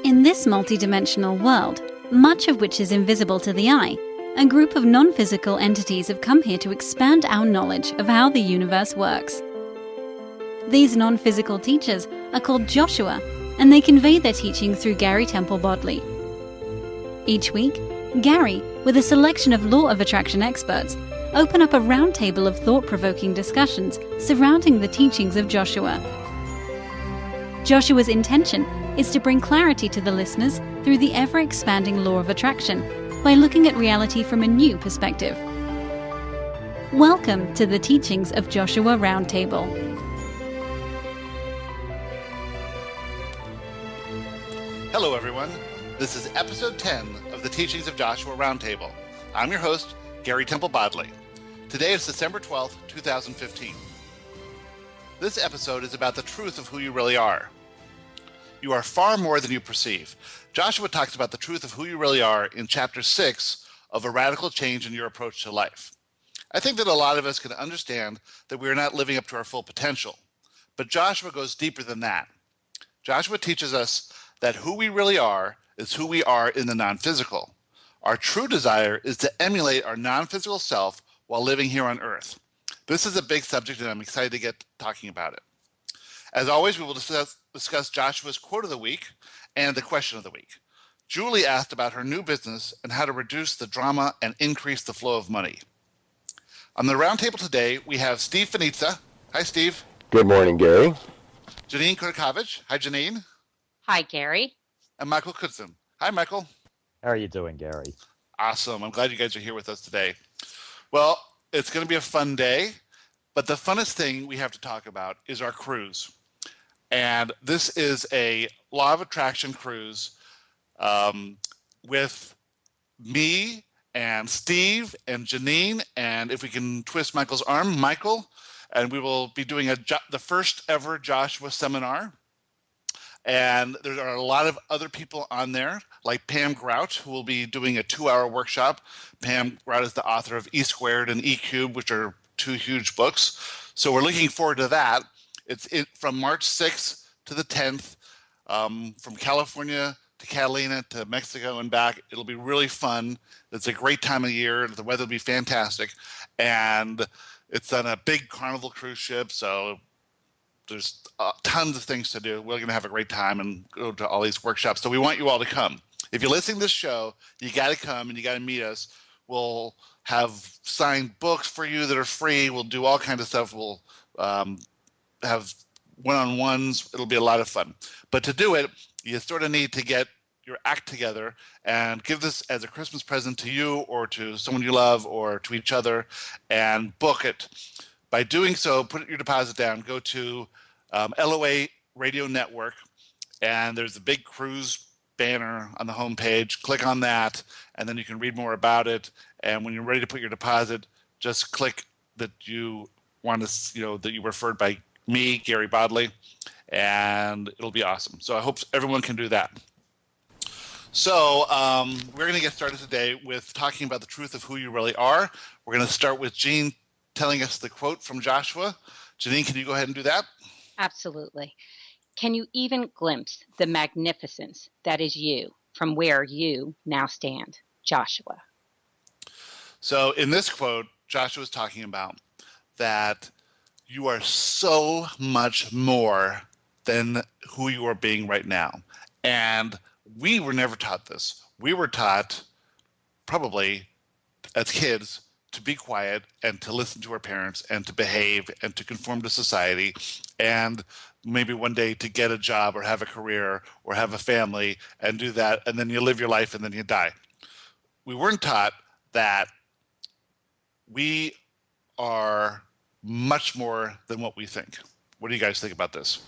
In this multidimensional world, much of which is invisible to the eye, a group of non-physical entities have come here to expand our knowledge of how the universe works. These non-physical teachers are called Joshua, and they convey their teaching through Gary Temple Bodley. Each week, Gary, with a selection of law of attraction experts, open up a roundtable of thought-provoking discussions surrounding the teachings of Joshua. Joshua's intention is to bring clarity to the listeners through the ever-expanding law of attraction by looking at reality from a new perspective. Welcome to the teachings of Joshua Roundtable. Hello everyone, this is episode 10 of the Teachings of Joshua Roundtable. I'm your host, Gary Temple Bodley. Today is December 12th, 2015. This episode is about the truth of who you really are. You are far more than you perceive. Joshua talks about the truth of who you really are in chapter 6 of A Radical Change in Your Approach to Life. I think that a lot of us can understand that we are not living up to our full potential, but Joshua goes deeper than that. Joshua teaches us that who we really are is who we are in the non-physical. Our true desire is to emulate our non-physical self while living here on Earth. This is a big subject and I'm excited to get talking about it. As always, we will discuss Joshua's quote of the week and the question of the week. Julie asked about her new business and how to reduce the drama and increase the flow of money. On the roundtable today, we have Steve Finizza. Hi, Steve. Good morning, Gary. Janine Kurkovich. Hi, Janine. Hi, Gary. And Michael Kutzen. Hi, Michael. How are you doing, Gary? Awesome. I'm glad you guys are here with us today. Well, it's going to be a fun day, but the funnest thing we have to talk about is our cruise. And this is a law of attraction cruise with me and Steve and Janine, and if we can twist Michael's arm, Michael, and we will be doing the first ever Joshua seminar. And there are a lot of other people on there, like Pam Grout, who will be doing a 2-hour workshop. Pam Grout is the author of E Squared and E Cubed, which are two huge books. So we're looking forward to that. It's from March 6th to the 10th, from California to Catalina to Mexico and back. It'll be really fun. It's a great time of year. The weather will be fantastic. And it's on a big Carnival cruise ship, so there's tons of things to do. We're going to have a great time and go to all these workshops. So we want you all to come. If you're listening to this show, you got to come and you got to meet us. We'll have signed books for you that are free. We'll do all kinds of stuff. We'll have one-on-ones. It'll be a lot of fun. But to do it, you sort of need to get your act together and give this as a Christmas present to you or to someone you love or to each other and book it. By doing so, put your deposit down, go to LOA Radio Network, and there's a big cruise banner on the homepage. Click on that, and then you can read more about it. And when you're ready to put your deposit, just click that you want to, that you referred by me, Gary Bodley, and it'll be awesome. So I hope everyone can do that. So we're going to get started today with talking about the truth of who you really are. We're going to start with Jean telling us the quote from Joshua. Janine, can you go ahead and do that? Absolutely. Can you even glimpse the magnificence that is you from where you now stand? Joshua. So in this quote, Joshua is talking about that you are so much more than who you are being right now. And we were never taught this. We were taught, probably as kids, to be quiet and to listen to our parents and to behave and to conform to society and maybe one day to get a job or have a career or have a family and do that, and then you live your life and then you die. We weren't taught that we are much more than what we think. What do you guys think about this?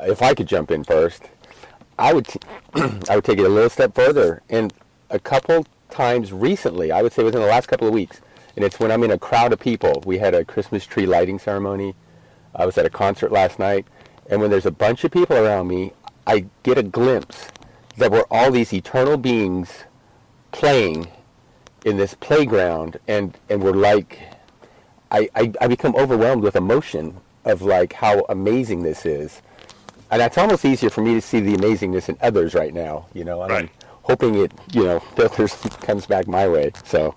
If I could jump in first, I would I would take it a little step further. And a couple times recently, I would say within the last couple of weeks, and it's when I'm in a crowd of people. We had a Christmas tree lighting ceremony. I was at a concert last night, and when there's a bunch of people around me, I get a glimpse that we're all these eternal beings playing in this playground, and we're like, I become overwhelmed with emotion of like how amazing this is. and it's almost easier for me to see the amazingness in others right now, and Right. I'm hoping it, filters, comes back my way. So,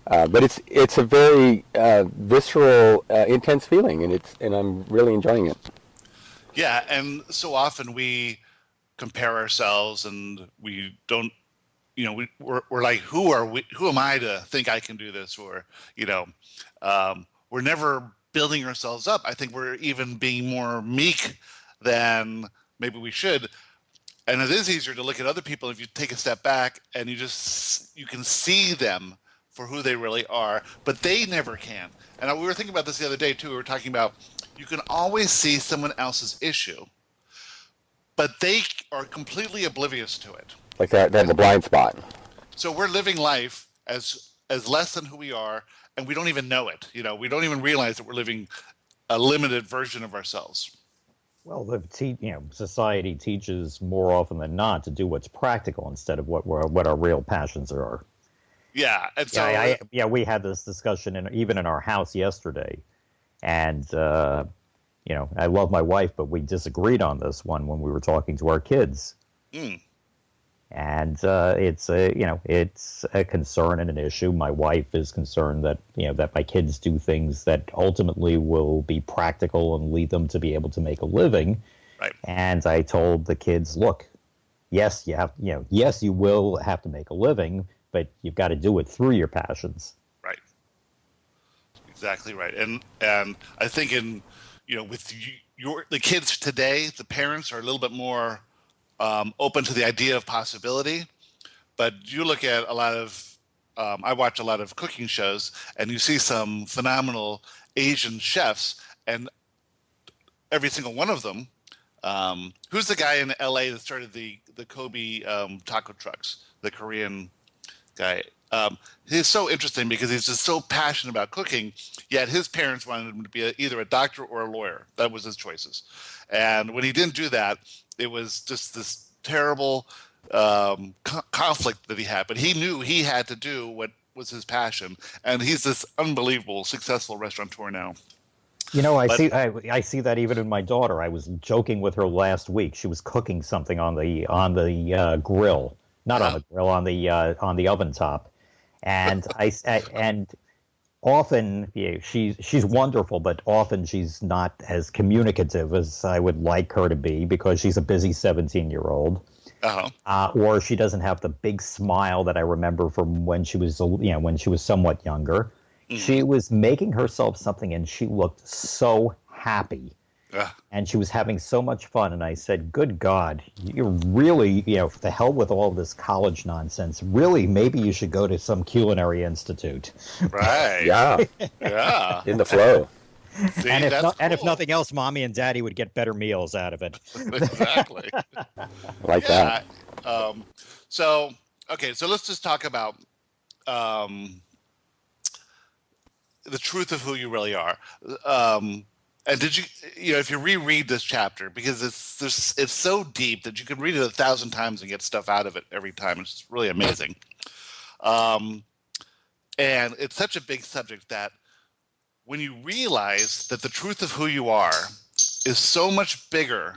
but it's a very visceral, intense feeling, and I'm really enjoying it. Yeah, and so often we compare ourselves, and we don't. We're like, who are we? Who am I to think I can do this? Or, we're never building ourselves up. I think we're even being more meek than maybe we should. And it is easier to look at other people if you take a step back and you can see them for who they really are, but they never can. And we were thinking about this the other day too. We were talking about you can always see someone else's issue, but they are completely oblivious to it. Like that, the blind spot. So we're living life as less than who we are, and we don't even know it. We don't even realize that we're living a limited version of ourselves. Well, society teaches more often than not to do what's practical instead of what our real passions are. Yeah, and so we had this discussion even in our house yesterday, and I love my wife, but we disagreed on this one when we were talking to our kids. And it's a concern and an issue. My wife is concerned that that my kids do things that ultimately will be practical and lead them to be able to make a living. Right. And I told the kids, look, yes, you will have to make a living, but you've got to do it through your passions. Right. Exactly right. And I think with the kids today, the parents are a little bit more open to the idea of possibility, but you look at a lot of I watch a lot of cooking shows, and you see some phenomenal Asian chefs, and every single one of them. Who's the guy in LA that started the Kobe taco trucks? The Korean guy. He's so interesting because he's just so passionate about cooking, yet his parents wanted him to be either a doctor or a lawyer. That was his choices. And when he didn't do that, it was just this terrible conflict that he had. But he knew he had to do what was his passion. And he's this unbelievable, successful restaurateur now. I see that even in my daughter. I was joking with her last week. She was cooking something on the grill, not on the grill, on the oven top, and and often she's wonderful, but often she's not as communicative as I would like her to be because she's a busy 17-year-old. Or she doesn't have the big smile that I remember from when she was somewhat younger. She was making herself something, and she looked so happy. And she was having so much fun. And I said, good God, you're really, the hell with all this college nonsense. Really, maybe you should go to some culinary institute. Right. Yeah. Yeah. In the flow. See, and if cool. nothing else, Mommy and Daddy would get better meals out of it. Exactly. Like that. So let's just talk about the truth of who you really are. And did you, if you reread this chapter, because it's so deep that you can read it 1,000 times and get stuff out of it every time. It's really amazing. And it's such a big subject that when you realize that the truth of who you are is so much bigger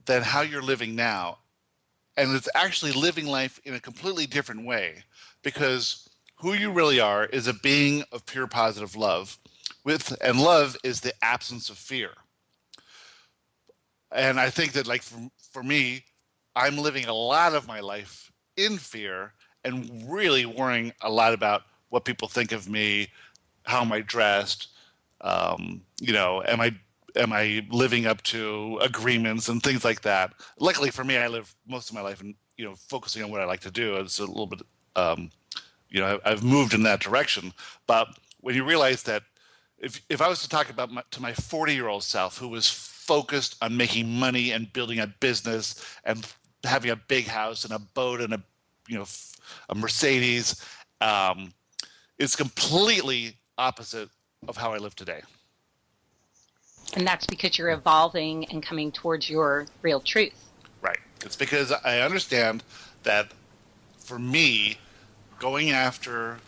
than how you're living now, and it's actually living life in a completely different way, because who you really are is a being of pure positive love, and love is the absence of fear. And I think that, like, for me, I'm living a lot of my life in fear and really worrying a lot about what people think of me, how am I dressed, am I living up to agreements and things like that. Luckily for me, I live most of my life in, focusing on what I like to do. It's a little bit, I've moved in that direction. But when you realize that if I was to talk about to my 40-year-old self, who was focused on making money and building a business and having a big house and a boat and a Mercedes, it's completely opposite of how I live today. And that's because you're evolving and coming towards your real truth. Right. It's because I understand that for me, going after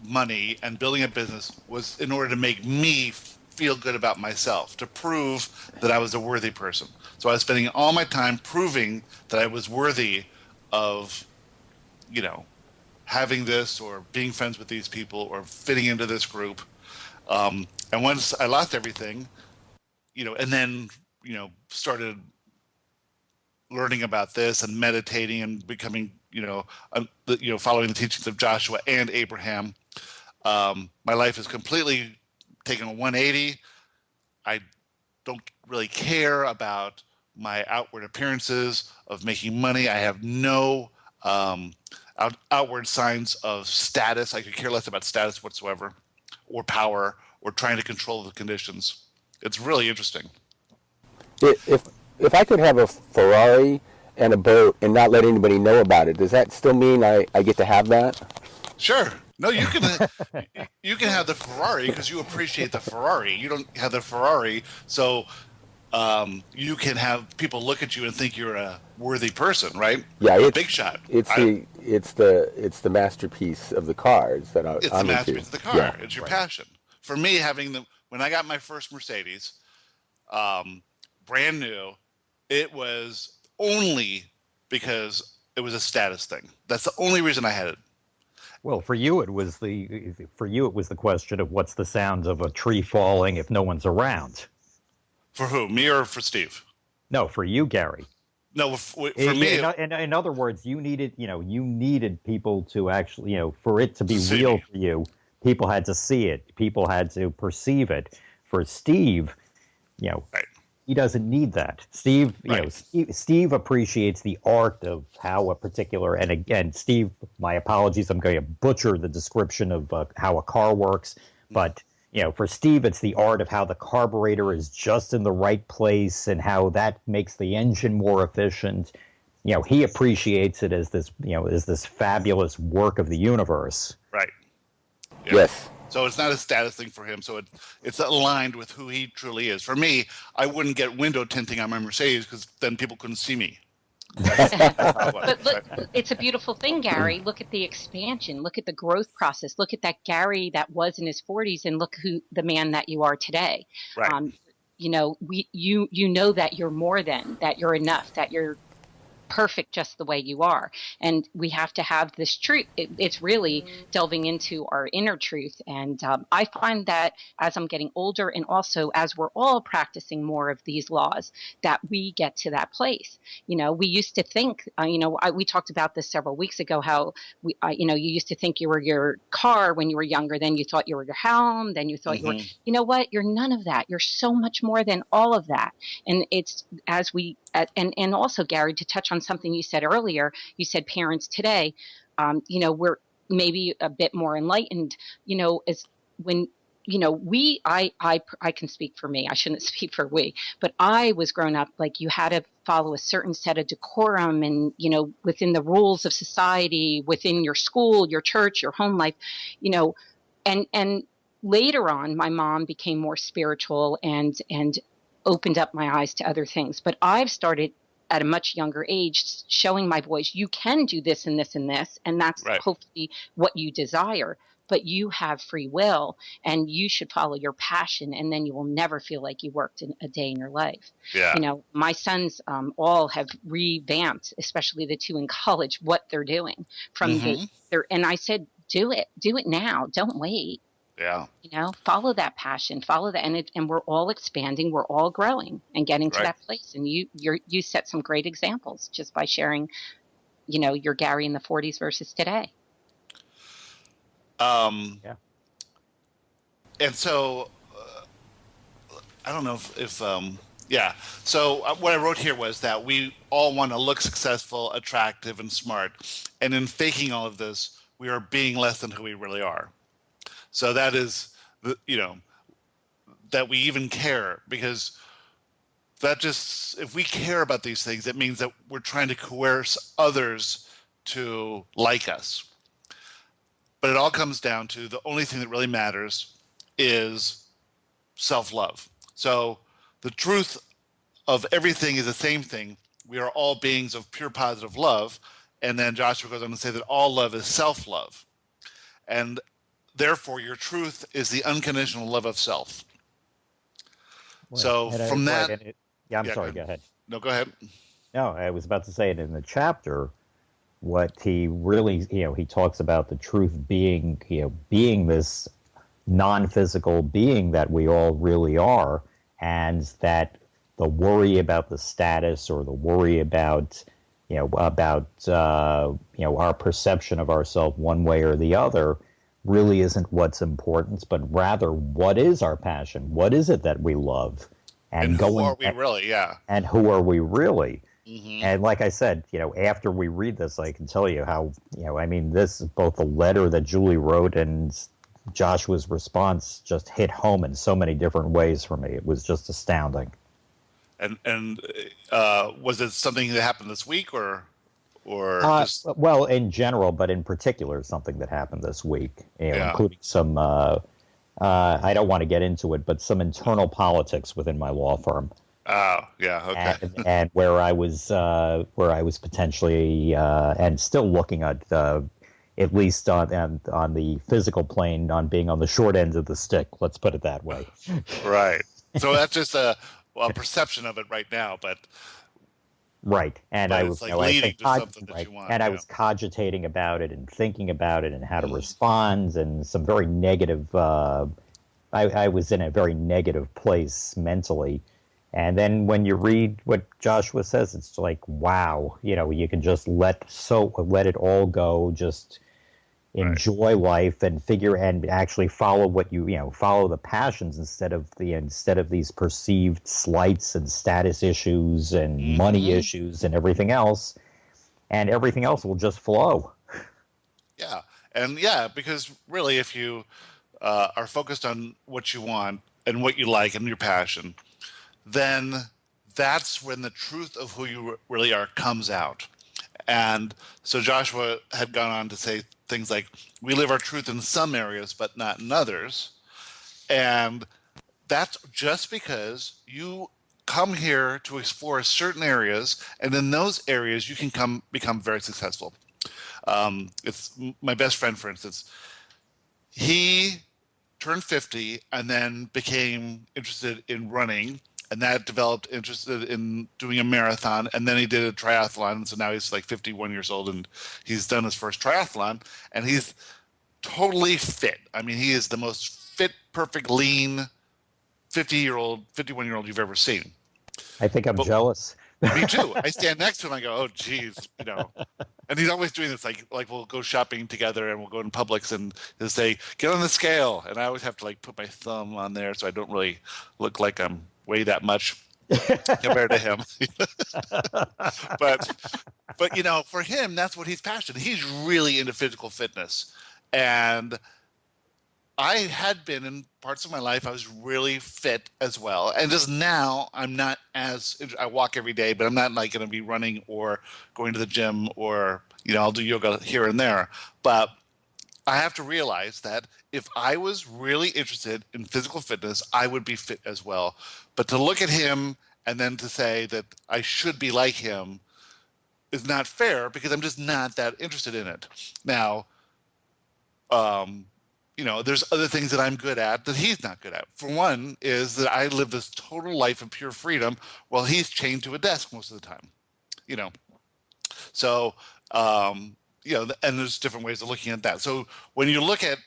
money and building a business was in order to make me feel good about myself, to prove that I was a worthy person. So I was spending all my time proving that I was worthy of, having this or being friends with these people or fitting into this group. And once I lost everything, and then, started learning about this and meditating and becoming, following the teachings of Joshua and Abraham, my life is completely taken a 180. I don't really care about my outward appearances of making money. I have no outward signs of status. I could care less about status whatsoever, or power, or trying to control the conditions. It's really interesting. If I could have a Ferrari and a boat and not let anybody know about it, does that still mean I get to have that? Sure. No, you can you can have the Ferrari because you appreciate the Ferrari. You don't have the Ferrari, so you can have people look at you and think you're a worthy person, right? Yeah, a big shot. It's the masterpiece of the cars that it's I'm the masterpiece of the car. Yeah, it's your right. passion. For me, when I got my first Mercedes, brand new, it was only because it was a status thing. That's the only reason I had it. Well, for you it was the question of what's the sound of a tree falling if no one's around. For who? Me or for Steve? No, for you, Gary. No, for me. In other words, you needed people to actually, for it to be real for you. People had to see it. People had to perceive it. For Steve, right. He doesn't need that. Steve, right. Steve appreciates the art of how a particular, and again, Steve, my apologies, I'm going to butcher the description of how a car works, but for Steve, it's the art of how the carburetor is just in the right place and how that makes the engine more efficient. He appreciates it as this fabulous work of the universe. Right. Yeah. Yes. So it's not a status thing for him. So it's aligned with who he truly is. For me, I wouldn't get window tinting on my Mercedes because then people couldn't see me. But look, it's a beautiful thing, Gary. Look at the expansion. Look at the growth process. Look at that Gary that was in his 40s, and look who the man that you are today. Right. You know that you're more than that. You're enough. That you're perfect just the way you are. And we have to have this truth. It's really delving into our inner truth. And I find that as I'm getting older, and also as we're all practicing more of these laws, that we get to that place. We used to think, we talked about this several weeks ago, how you used to think you were your car when you were younger, then you thought you were your home, then you thought you were, what? You're none of that. You're so much more than all of that. And it's as we, and also, Gary, to touch on something you said earlier, you said parents today, we're maybe a bit more enlightened, as when, I can speak for me. I shouldn't speak for we, but I was grown up like you had to follow a certain set of decorum and, within the rules of society, within your school, your church, your home life, and later on, my mom became more spiritual and opened up my eyes to other things. But I've started at a much younger age showing my boys, you can do this and this and this, and that's right. hopefully what you desire. But you have free will, and you should follow your passion, and then you will never feel like you worked a day in your life. Yeah. My sons all have revamped, especially the two in college, what they're doing from and I said, do it now. Don't wait. Yeah. Follow that passion, follow that. And we're all expanding, we're all growing and getting to that place. And you set some great examples just by sharing, your Gary in the 40s versus today. Yeah. And so, I don't know if yeah. So what I wrote here was that we all want to look successful, attractive, and smart. And in faking all of this, we are being less than who we really are. So that is, that we even care, because if we care about these things, it means that we're trying to coerce others to like us. But it all comes down to the only thing that really matters is self-love. So the truth of everything is the same thing. We are all beings of pure positive love. And then Joshua goes on to say that all love is self-love. And therefore, your truth is the unconditional love of self. So from that, yeah, I'm sorry. Go ahead. No, go ahead. No, I was about to say it in the chapter. What he really, he talks about the truth being, being this non-physical being that we all really are, and that the worry about the status or the worry about, our perception of ourselves one way or the other really isn't what's important, but rather what is our passion? What is it that we love? And who are we really? Yeah. And who are we really? Mm-hmm. And like I said, after we read this, I can tell you how, this is both the letter that Julie wrote and Joshua's response just hit home in so many different ways for me. It was just astounding. And was it something that happened this week or just... Well, in general, but in particular, something that happened this week, including some, I don't want to get into it, but some internal politics within my law firm. Oh, yeah, okay. And where I was potentially and still looking at least on the physical plane, on being on the short end of the stick. Let's put it that way. Right. So that's just a perception of it right now, but right. And I was leading to something that you want. And I was cogitating about it and thinking about it and how to respond, and some very negative. I was in a very negative place mentally. And then when you read what Joshua says, it's like, wow, you can just let it all go, just enjoy life and actually follow what follow the passions instead of these perceived slights and status issues and money issues and everything else. And everything else will just flow. Yeah. And because really, if you are focused on what you want and what you like and your passion, then that's when the truth of who you really are comes out. And so Joshua had gone on to say things like, we live our truth in some areas, but not in others. And that's just because you come here to explore certain areas, and in those areas you can become very successful. It's my best friend, for instance. He turned 50 and then became interested in running, and that developed interested in doing a marathon, and then he did a triathlon. So now he's like 51 years old, and he's done his first triathlon, and he's totally fit. I mean, he is the most fit, perfect, lean 51-year-old you've ever seen. I think I'm jealous. Me too. I stand next to him. I go, oh, geez, And he's always doing this, like we'll go shopping together and we'll go in Publix and he'll say, get on the scale. And I always have to put my thumb on there so I don't really look like I'm weigh that much compared to him. but for him, that's what he's passionate. He's really into physical fitness. And I had been in parts of my life, I was really fit as well. And just now I'm not I walk every day, but I'm not going to be running or going to the gym or, I'll do yoga here and there. But I have to realize that if I was really interested in physical fitness, I would be fit as well. But to look at him and then to say that I should be like him is not fair, because I'm just not that interested in it. Now, there's other things that I'm good at that he's not good at. For one is that I live this total life of pure freedom while he's chained to a desk most of the time, So, and there's different ways of looking at that. So when you look at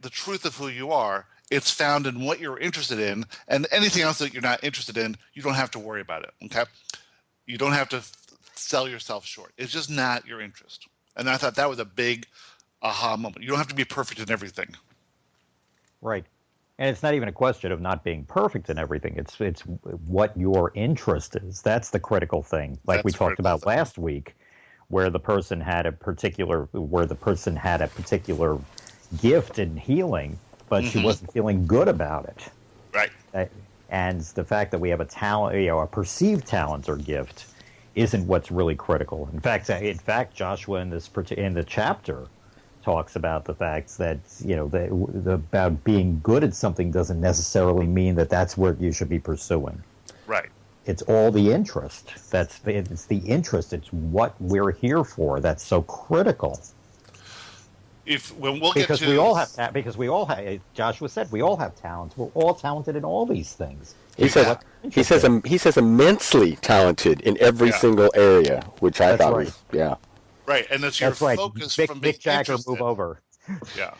the truth of who you are, it's found in what you're interested in, and anything else that you're not interested in, you don't have to worry about it, okay? You don't have to sell yourself short. It's just not your interest. And I thought that was a big aha moment. You don't have to be perfect in everything. Right. And it's not even a question of not being perfect in everything. It's what your interest is. That's the critical thing. Like we talked about last week, where the person had a particular gift in healing, but she wasn't feeling good about it. Right. And the fact that we have a talent, a perceived talent or gift, isn't what's really critical. In fact, Joshua in the chapter talks about the fact that about being good at something doesn't necessarily mean that that's what you should be pursuing. Right. It's all the interest. It's the interest. It's what we're here for. That's so critical. when we'll get because to we all have because we all have. Joshua said we all have talents. We're all talented in all these things. He says he says immensely talented in every single area, which I thought was right, and it's your focus from being Mick Jagger, interested. move over. Yeah,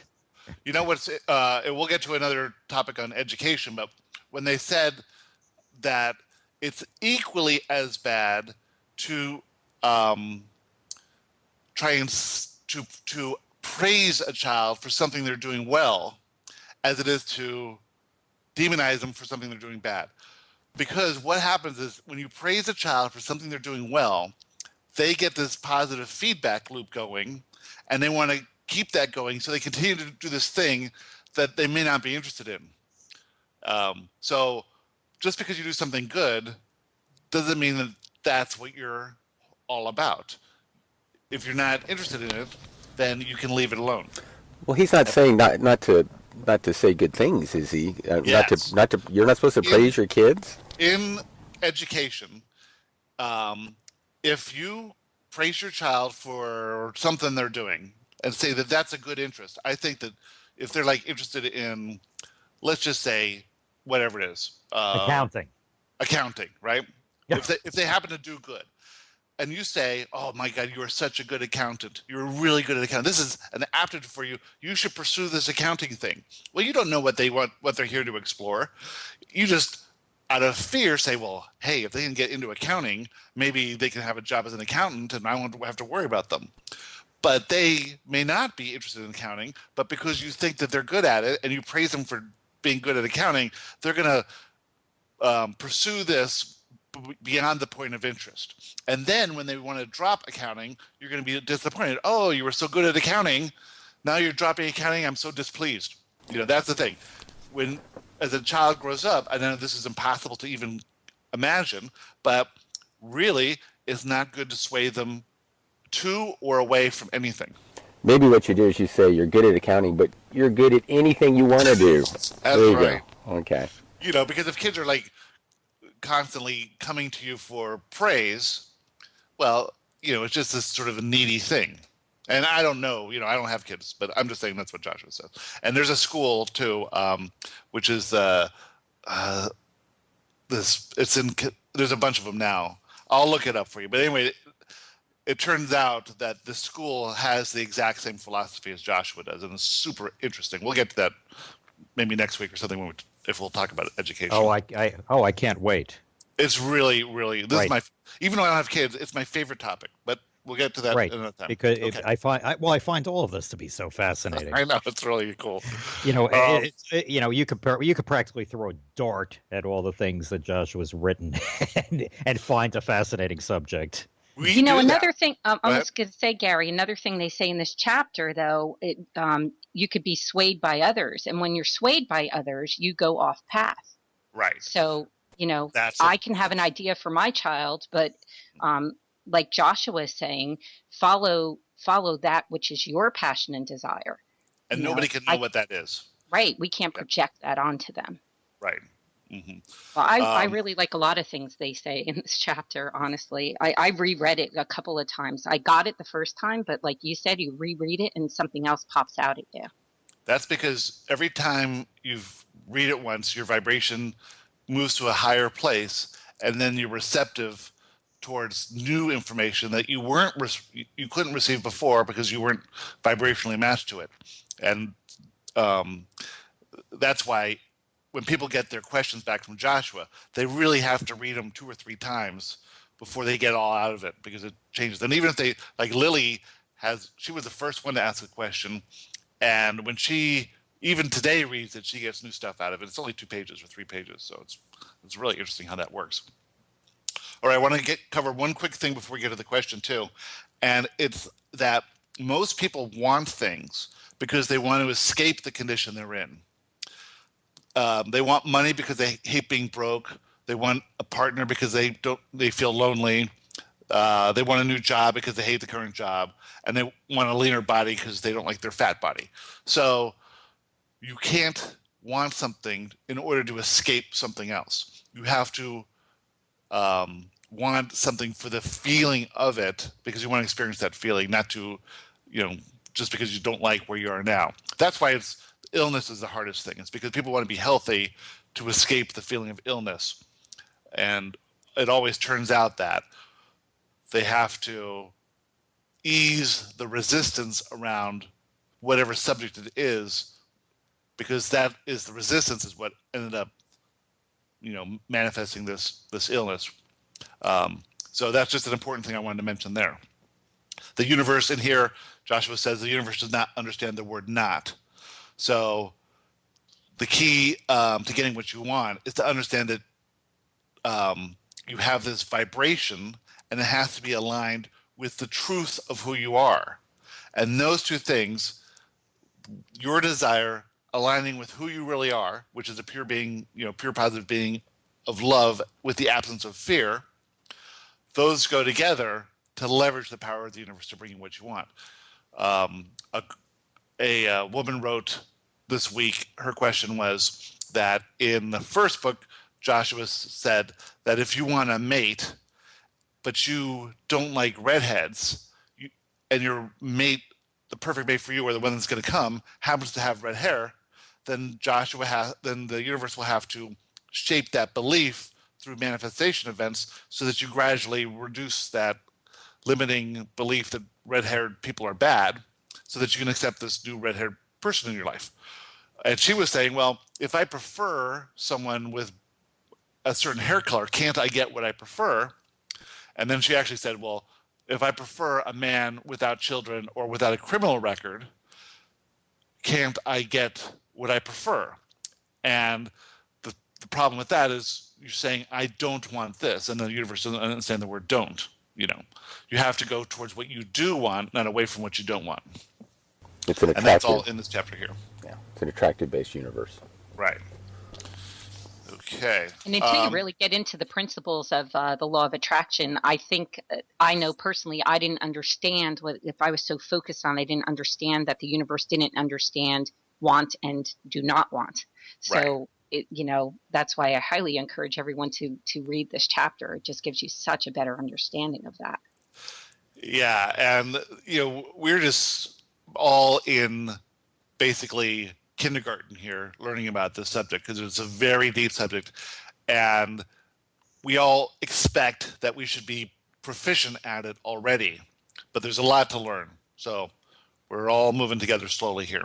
you know what's? We'll get to another topic on education, but when they said that it's equally as bad to try and to praise a child for something they're doing well as it is to demonize them for something they're doing bad. Because what happens is when you praise a child for something they're doing well, they get this positive feedback loop going, and they want to keep that going, so they continue to do this thing that they may not be interested in. So just because you do something good doesn't mean that that's what you're all about. If you're not interested in it, then you can leave it alone. Well, he's not saying not to say good things, is he? Yes. Not to. You're not supposed to praise your kids. In education, if you praise your child for something they're doing and say that that's a good interest, I think that if they're like interested in, let's just say, whatever it is, Accounting, right? Yeah. If they happen to do good, and you say, "Oh my God, you are such a good accountant. You're really good at accounting. This is an aptitude for you. You should pursue this accounting thing." Well, you don't know what they're here to explore. You just, out of fear, say, "Well, hey, if they can get into accounting, maybe they can have a job as an accountant, and I won't have to worry about them." But they may not be interested in accounting, but because you think that they're good at it and you praise them for being good at accounting, they're going to pursue this beyond the point of interest. And then when they want to drop accounting, you're going to be disappointed. "Oh, you were so good at accounting. Now you're dropping accounting. I'm so displeased." That's the thing. When, as a child grows up, I know this is impossible to even imagine, but really it's not good to sway them to or away from anything. Maybe what you do is you say you're good at accounting, but you're good at anything you want to do. That's right. Go. Okay. Because if kids are like constantly coming to you for praise, well, it's just this sort of a needy thing. And I don't know, I don't have kids, but I'm just saying that's what Joshua says. And there's a school too, which is there's a bunch of them now. I'll look it up for you. But anyway, it turns out that the school has the exact same philosophy as Joshua does, and it's super interesting. We'll get to that maybe next week or something if we'll talk about education. I can't wait. It's really, really, this is even though I don't have kids, it's my favorite topic, but we'll get to that another time. Because I find all of this to be so fascinating. I know, it's really cool. You could practically throw a dart at all the things that Joshua's written and find a fascinating subject. Another thing, I was going to say, Gary, another thing they say in this chapter, though, you could be swayed by others. And when you're swayed by others, you go off path. Right. So, I can have an idea for my child, but like Joshua is saying, follow that which is your passion and desire. And nobody can know what that is. Right. We can't project that onto them. Right. Mm-hmm. Well, I really like a lot of things they say in this chapter, honestly. I reread it a couple of times. I got it the first time, but like you said, you reread it and something else pops out at you. That's because every time you read it once, your vibration moves to a higher place, and then you're receptive towards new information that you couldn't receive before because you weren't vibrationally matched to it. And that's why when people get their questions back from Joshua, they really have to read them 2 or 3 times before they get all out of it, because it changes. And even if they, like Lily she was the first one to ask a question, and when she even today reads it, she gets new stuff out of it. It's only 2 pages or 3 pages, so it's really interesting how that works. All right, I want to cover one quick thing before we get to the question too, and it's that most people want things because they want to escape the condition they're in. They want money because they hate being broke. They want a partner because they feel lonely. They want a new job because they hate the current job, and they want a leaner body because they don't like their fat body. So you can't want something in order to escape something else. You have to want something for the feeling of it, because you want to experience that feeling, not to just because you don't like where you are now. That's why illness is the hardest thing. It's because people want to be healthy to escape the feeling of illness. And it always turns out that they have to ease the resistance around whatever subject it is, because that is the resistance is what ended up, manifesting this illness. So that's just an important thing I wanted to mention there. The universe in here, Joshua says the universe does not understand the word not. So the key to getting what you want is to understand that you have this vibration, and it has to be aligned with the truth of who you are. And those two things, your desire aligning with who you really are, which is a pure being, pure positive being of love with the absence of fear, those go together to leverage the power of the universe to bring you what you want. A woman wrote this week, her question was that in the first book, Joshua said that if you want a mate, but you don't like redheads, and your mate, the perfect mate for you, or the one that's going to come, happens to have red hair, then then the universe will have to shape that belief through manifestation events so that you gradually reduce that limiting belief that red-haired people are bad, so that you can accept this new red-haired person in your life. And she was saying, well, if I prefer someone with a certain hair color, can't I get what I prefer? And then she actually said, well, if I prefer a man without children or without a criminal record, can't I get what I prefer? And the problem with that is you're saying, I don't want this. And the universe doesn't understand the word don't. You have to go towards what you do want, not away from what you don't want. It's an attractive, and that's all in this chapter here. Yeah, it's an attractive-based universe. Right. Okay. And until you really get into the principles of the law of attraction, I think I know personally I didn't understand if I was so focused on, I didn't understand that the universe didn't understand want and do not want. So, that's why I highly encourage everyone to read this chapter. It just gives you such a better understanding of that. Yeah. And, we're just all in basically kindergarten here learning about this subject, because it's a very deep subject, and we all expect that we should be proficient at it already, but there's a lot to learn. So we're all moving together slowly here.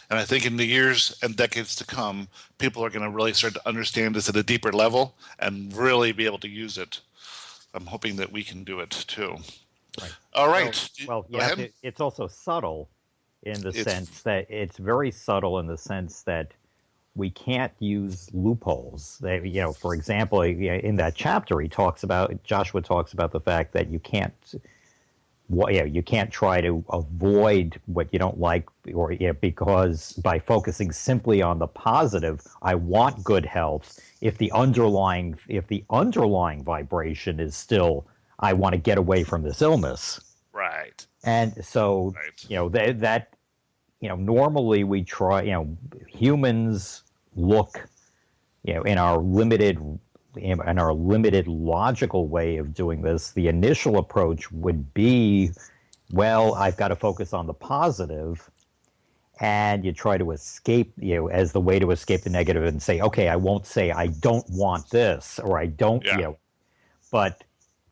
And I think in the years and decades to come, people are going to really start to understand this at a deeper level and really be able to use it. I'm hoping that we can do it too. Right. All right. Well, Go ahead. It's also subtle in the sense that it's very subtle in the sense that we can't use loopholes. For example, in that chapter, Joshua talks about the fact that you can't try to avoid what you don't like, or because by focusing simply on the positive, I want good health. If the underlying vibration is still, I want to get away from this illness. Right. And so, normally we try, humans look, in our limited logical way of doing this, the initial approach would be, well, I've got to focus on the positive, and you try to escape, as the way to escape the negative, and say, okay, I won't say I don't want this, or I don't, but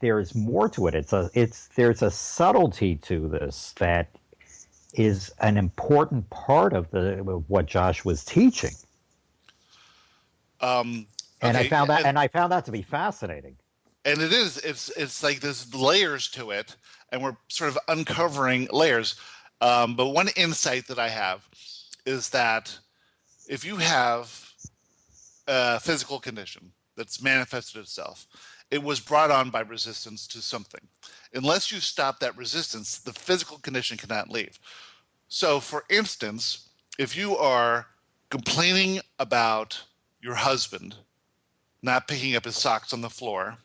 there's more to it. There's a subtlety to this that is an important part of what Josh was teaching. And I found that to be fascinating. And it is. It's like there's layers to it, and we're sort of uncovering layers. But one insight that I have is that if you have a physical condition that's manifested itself, it was brought on by resistance to something. Unless you stop that resistance, the physical condition cannot leave. So, for instance, if you are complaining about your husband not picking up his socks on the floor,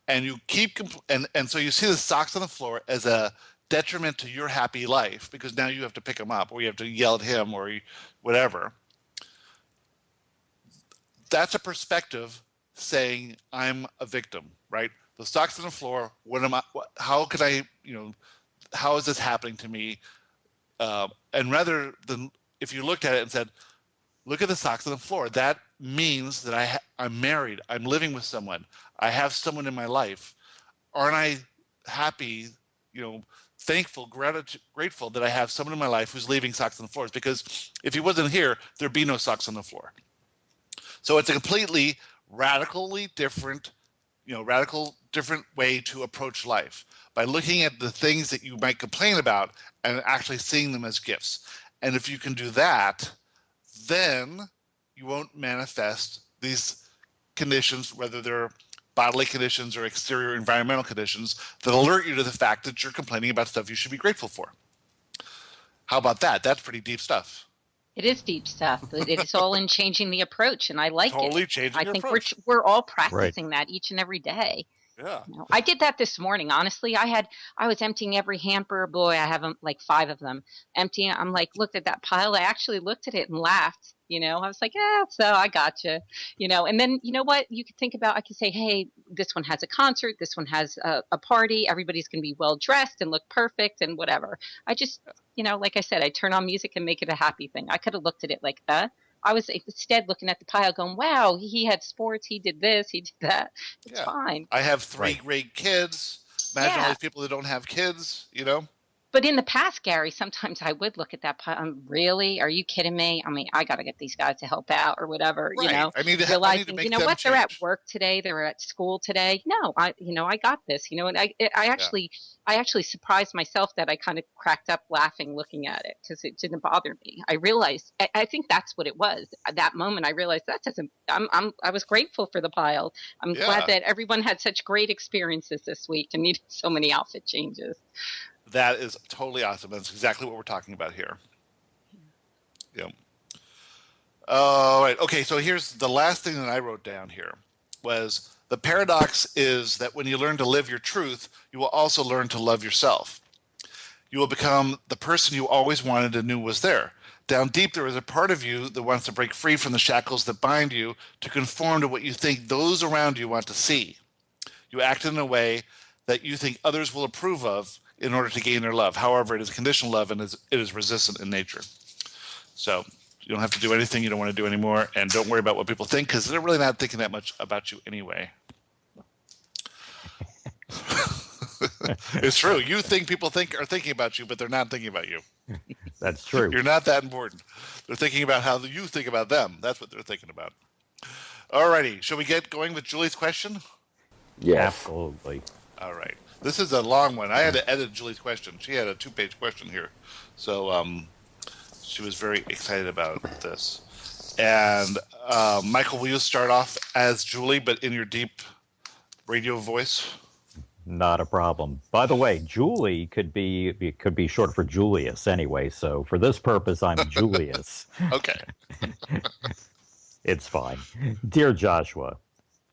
and you keep and so you see the socks on the floor as a detriment to your happy life, because now you have to pick them up, or you have to yell at him, or whatever. That's a perspective saying I'm a victim, right? The socks on the floor. How could I? how is this happening to me? And rather than if you looked at it and said, look at the socks on the floor, that means that I'm married, I'm living with someone, I have someone in my life. Aren't I happy, thankful, grateful that I have someone in my life who's leaving socks on the floors? Because if he wasn't here, there'd be no socks on the floor. So it's a completely radically different, different way to approach life by looking at the things that you might complain about and actually seeing them as gifts. And if you can do that, then you won't manifest these conditions, whether they're bodily conditions or exterior environmental conditions, that alert you to the fact that you're complaining about stuff you should be grateful for. How about that? That's pretty deep stuff. It is deep stuff. It's all in changing the approach, and I like totally it. Changing I your think approach. we're all practicing that each and every day. Yeah. I did that this morning. Honestly, I was emptying every hamper. Boy, I have like 5 of them emptying. I'm like, looked at that pile. I actually looked at it and laughed. I was like, so I gotcha. And then you know what? You could think about. I could say, hey, this one has a concert. This one has a party. Everybody's going to be well dressed and look perfect and whatever. I just, like I said, I turn on music and make it a happy thing. I could have looked at it like, I was instead looking at the pile going, wow, he had sports, he did this, he did that. It's fine. I have 3 great kids. Imagine all these people that don't have kids, But in the past, Gary, sometimes I would look at that pile. Really? Are you kidding me? I mean, I got to get these guys to help out or whatever, Right. I need to realizing, make what? change. They're at work today. They're at school today. No, I got this, and I actually surprised myself that I kind of cracked up laughing looking at it because it didn't bother me. I realized, I think that's what it was. At that moment, I realized that doesn't, I was grateful for the pile. I'm glad that everyone had such great experiences this week and needed so many outfit changes. That is totally awesome. That's exactly what we're talking about here. Yeah. All right. Okay. So here's the last thing that I wrote down here was the paradox is that when you learn to live your truth, you will also learn to love yourself. You will become the person you always wanted and knew was there. Down deep, there is a part of you that wants to break free from the shackles that bind you to conform to what you think those around you want to see. You act in a way that you think others will approve of in order to gain their love. However, it is conditional love and it is resistant in nature. So you don't have to do anything you don't want to do anymore, and don't worry about what people think because they're really not thinking that much about you anyway. It's true. You think people are thinking about you, but they're not thinking about you. That's true. You're not that important. They're thinking about how you think about them. That's what they're thinking about. All righty. Shall we get going with Julie's question? Yes. Absolutely. All right. This is a long one. I had to edit Julie's question. She had a 2-page question here. So she was very excited about this. And Michael, will you start off as Julie, but in your deep radio voice? Not a problem. By the way, Julie could be short for Julius anyway. So for this purpose, I'm Julius. Okay. It's fine. Dear Joshua,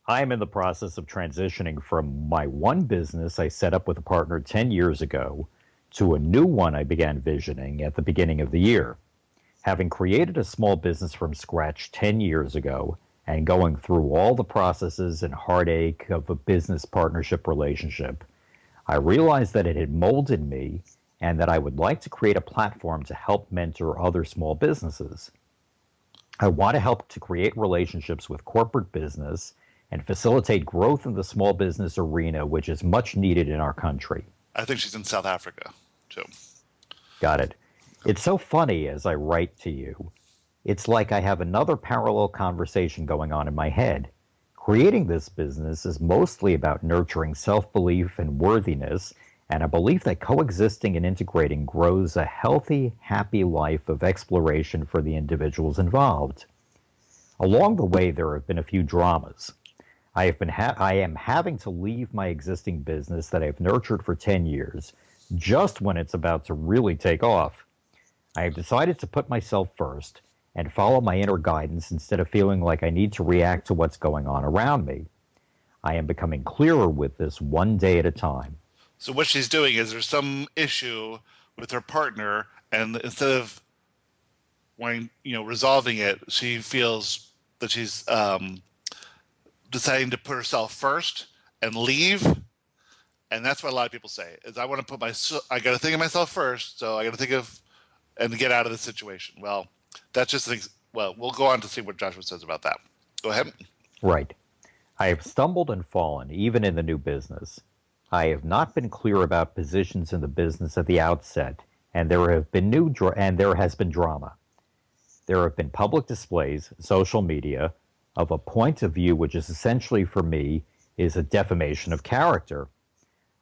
I am in the process of transitioning from my one business I set up with a partner 10 years ago to a new one I began visioning at the beginning of the year. Having created a small business from scratch 10 years ago and going through all the processes and heartache of a business partnership relationship, I realized that it had molded me and that I would like to create a platform to help mentor other small businesses. I want to help to create relationships with corporate business and facilitate growth in the small business arena, which is much needed in our country. I think she's in South Africa, too. Got it. It's so funny as I write to you. It's like I have another parallel conversation going on in my head. Creating this business is mostly about nurturing self-belief and worthiness, and a belief that coexisting and integrating grows a healthy, happy life of exploration for the individuals involved. Along the way, there have been a few dramas. I am having to leave my existing business that I've nurtured for 10 years, just when it's about to really take off. I have decided to put myself first and follow my inner guidance instead of feeling like I need to react to what's going on around me. I am becoming clearer with this one day at a time. So what she's doing is there's some issue with her partner, and instead of resolving it, she feels that she's deciding to put herself first and leave And that's what a lot of people say is I want to I got to think of myself first. So I got to think of and get out of the situation. Well, that's just well, we'll go on to see what Joshua says about that. Go ahead. Right. I have stumbled and fallen, even in the new business. I have not been clear about positions in the business at the outset, and there has been drama. There have been public displays, social media, of a point of view which is essentially, for me, is a defamation of character.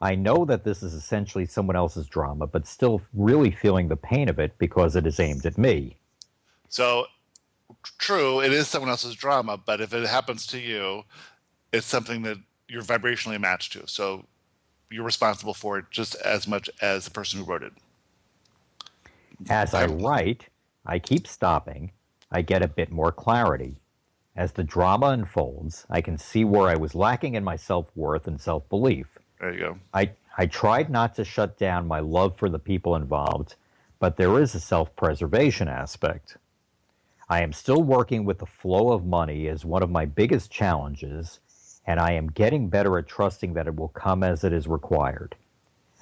I know that this is essentially someone else's drama, but still really feeling the pain of it because it is aimed at me. So, true, it is someone else's drama, but if it happens to you, it's something that you're vibrationally matched to. So you're responsible for it just as much as the person who wrote it. As I write, I keep stopping. I get a bit more clarity. As the drama unfolds, I can see where I was lacking in my self-worth and self-belief. There you go. I tried not to shut down my love for the people involved, but there is a self-preservation aspect. I am still working with the flow of money as one of my biggest challenges, and I am getting better at trusting that it will come as it is required.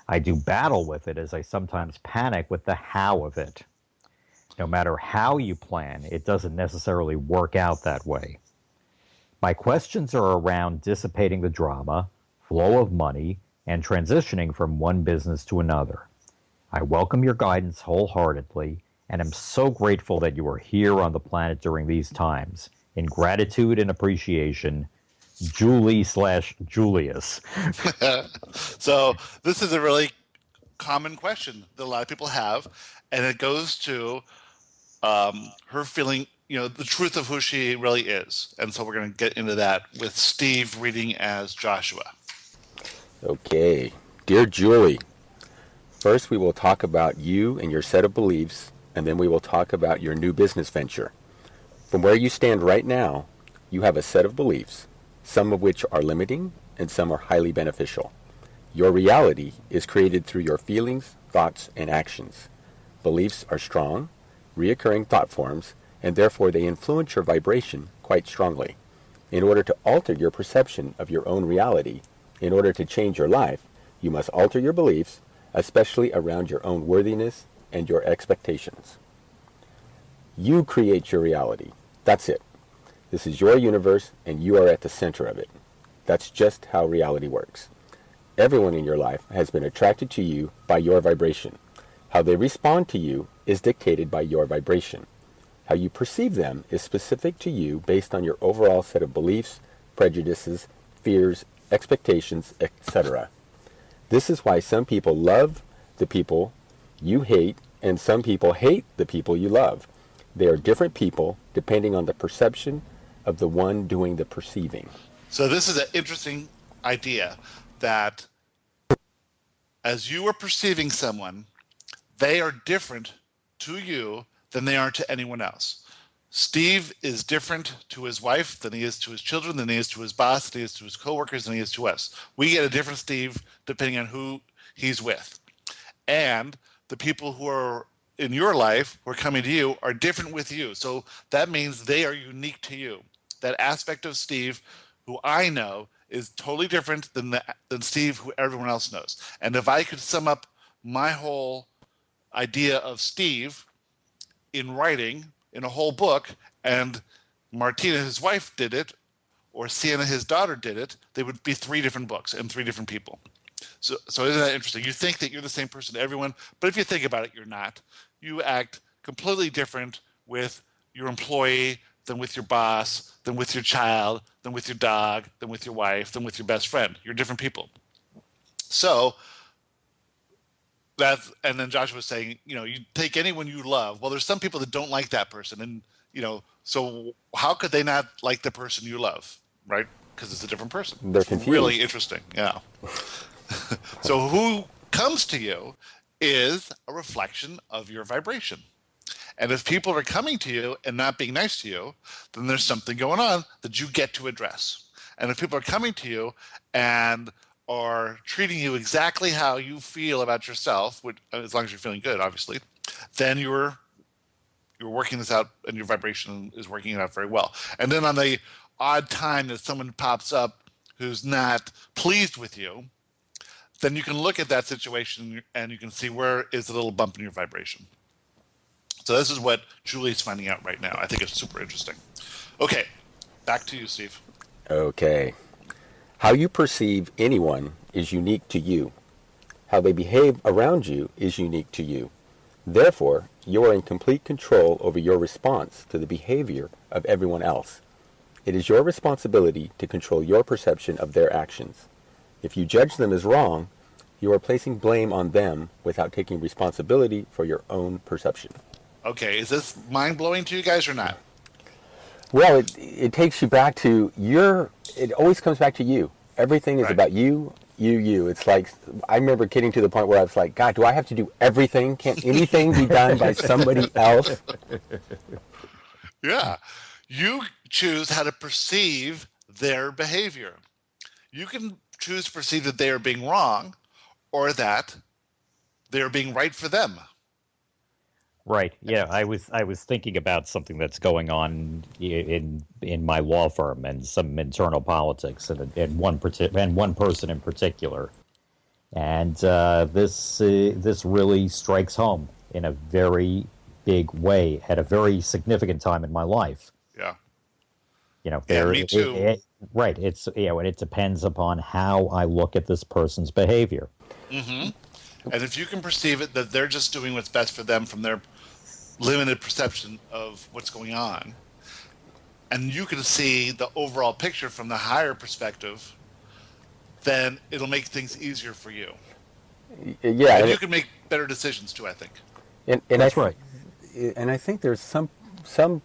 I do battle with it as I sometimes panic with the how of it. No matter how you plan, it doesn't necessarily work out that way. My questions are around dissipating the drama, flow of money, and transitioning from one business to another. I welcome your guidance wholeheartedly, and am so grateful that you are here on the planet during these times. In gratitude and appreciation, Julie/Julius. So this is a really common question that a lot of people have, and it goes to her feeling, the truth of who she really is. And so we're going to get into that with Steve reading as Joshua. Okay. Dear Julie, first we will talk about you and your set of beliefs, and then we will talk about your new business venture. From where you stand right now, you have a set of beliefs, some of which are limiting and some are highly beneficial. Your reality is created through your feelings, thoughts, and actions. Beliefs are strong, reoccurring thought forms, and therefore they influence your vibration quite strongly. In order to alter your perception of your own reality, in order to change your life, you must alter your beliefs, especially around your own worthiness and your expectations. You create your reality. That's it. This is your universe, and you are at the center of it. That's just how reality works. Everyone in your life has been attracted to you by your vibration. How they respond to you is dictated by your vibration. How you perceive them is specific to you based on your overall set of beliefs, prejudices, fears, expectations, etc. This is why some people love the people you hate, and some people hate the people you love. They are different people depending on the perception of the one doing the perceiving. So this is an interesting idea that as you are perceiving someone, they are different to you than they are to anyone else. Steve is different to his wife than he is to his children, than he is to his boss, than he is to his coworkers, than he is to us. We get a different Steve depending on who he's with. And the people who are in your life who are coming to you are different with you. So that means they are unique to you. That aspect of Steve, who I know, is totally different than Steve, who everyone else knows. And if I could sum up my whole idea of Steve in writing, in a whole book, and Martina, his wife, did it, or Sienna, his daughter, did it, they would be 3 different books and 3 different people. So isn't that interesting? You think that you're the same person to everyone, but if you think about it, you're not. You act completely different with your employee than with your boss, than with your child, than with your dog, than with your wife, than with your best friend. You're different people. So and then Joshua was saying, you take anyone you love. Well, there's some people that don't like that person, and so how could they not like the person you love, right? Because it's a different person. They're it's confused. Really interesting, yeah. So who comes to you is a reflection of your vibration. And if people are coming to you and not being nice to you, then there's something going on that you get to address. And if people are coming to you and are treating you exactly how you feel about yourself, which, as long as you're feeling good, obviously, then you're working this out, and your vibration is working it out very well. And then on the odd time that someone pops up who's not pleased with you, then you can look at that situation and you can see where is the little bump in your vibration. So this is what Julie's finding out right now. I think it's super interesting. Okay, back to you, Steve. Okay. How you perceive anyone is unique to you. How they behave around you is unique to you. Therefore, you are in complete control over your response to the behavior of everyone else. It is your responsibility to control your perception of their actions. If you judge them as wrong, you are placing blame on them without taking responsibility for your own perception. Okay, is this mind-blowing to you guys or not? Well, it takes you back to it always comes back to you. Everything is Right. about you. It's like, I remember getting to the point where I was like, God, do I have to do everything? Can't anything be done by somebody else? Yeah. You choose how to perceive their behavior. You can choose to perceive that they are being wrong or that they are being right for them. Right. Yeah, I was thinking about something that's going on in my law firm and some internal politics and one person in particular, and this really strikes home in a very big way at a very significant time in my life. Yeah. You know, Yeah, me too. right. It's and it depends upon how I look at this person's behavior. Mm-hmm. And if you can perceive it that they're just doing what's best for them from their limited perception of what's going on, and you can see the overall picture from the higher perspective, then it'll make things easier for you. Yeah, And you can make better decisions too, I think. and That's right. And I think there's some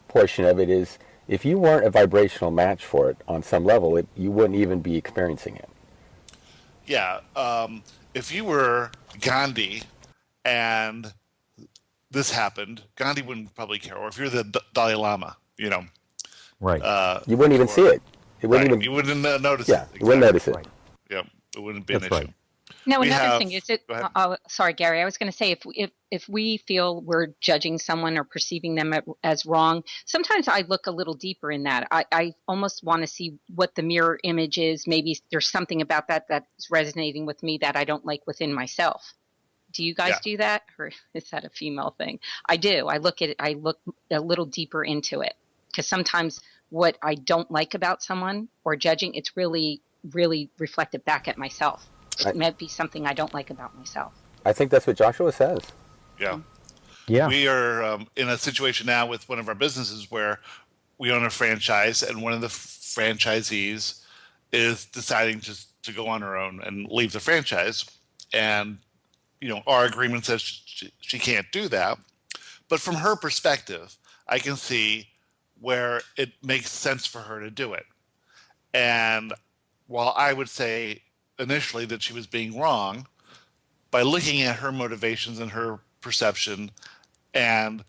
portion of it is, if you weren't a vibrational match for it on some level, you wouldn't even be experiencing it. Yeah. If you were Gandhi and this happened, Gandhi wouldn't probably care. Or if you're the Dalai Lama, Right. You wouldn't even see it. It wouldn't right, even. you wouldn't notice Yeah, it. you wouldn't notice it. Right. Yeah, it wouldn't be an That's issue. right. Now, We another have- thing is go ahead. sorry, Gary, I was going to say if we feel we're judging someone or perceiving them as wrong, sometimes I look a little deeper in that. I almost want to see what the mirror image is. Maybe there's something about that that's resonating with me that I don't like within myself. Do you guys do that, or is that a female thing? I do. I look a little deeper into it, because sometimes what I don't like about someone or judging, it's really, really reflected back at myself. It might be something I don't like about myself. I think that's what Joshua says. Yeah. Yeah. We are in a situation now with one of our businesses where we own a franchise, and one of the franchisees is deciding to go on her own and leave the franchise. And, our agreement says she can't do that. But from her perspective, I can see where it makes sense for her to do it. And while I would say initially that she was being wrong, by looking at her motivations and her perception, and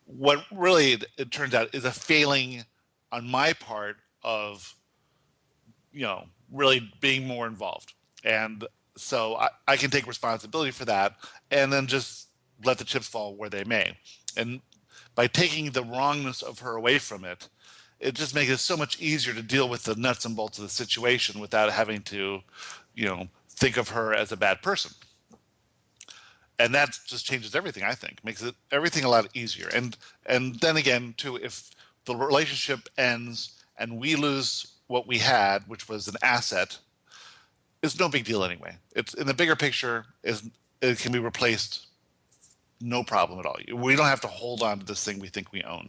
what really it turns out is a failing on my part of really being more involved. And so I can take responsibility for that and then just let the chips fall where they may. And by taking the wrongness of her away from it, it just makes it so much easier to deal with the nuts and bolts of the situation without having to think of her as a bad person. And that just changes everything, I think. Makes everything a lot easier. And then again, too, if the relationship ends and we lose what we had, which was an asset, it's no big deal anyway. It's in the bigger picture, it can be replaced, no problem at all. We don't have to hold on to this thing we think we own.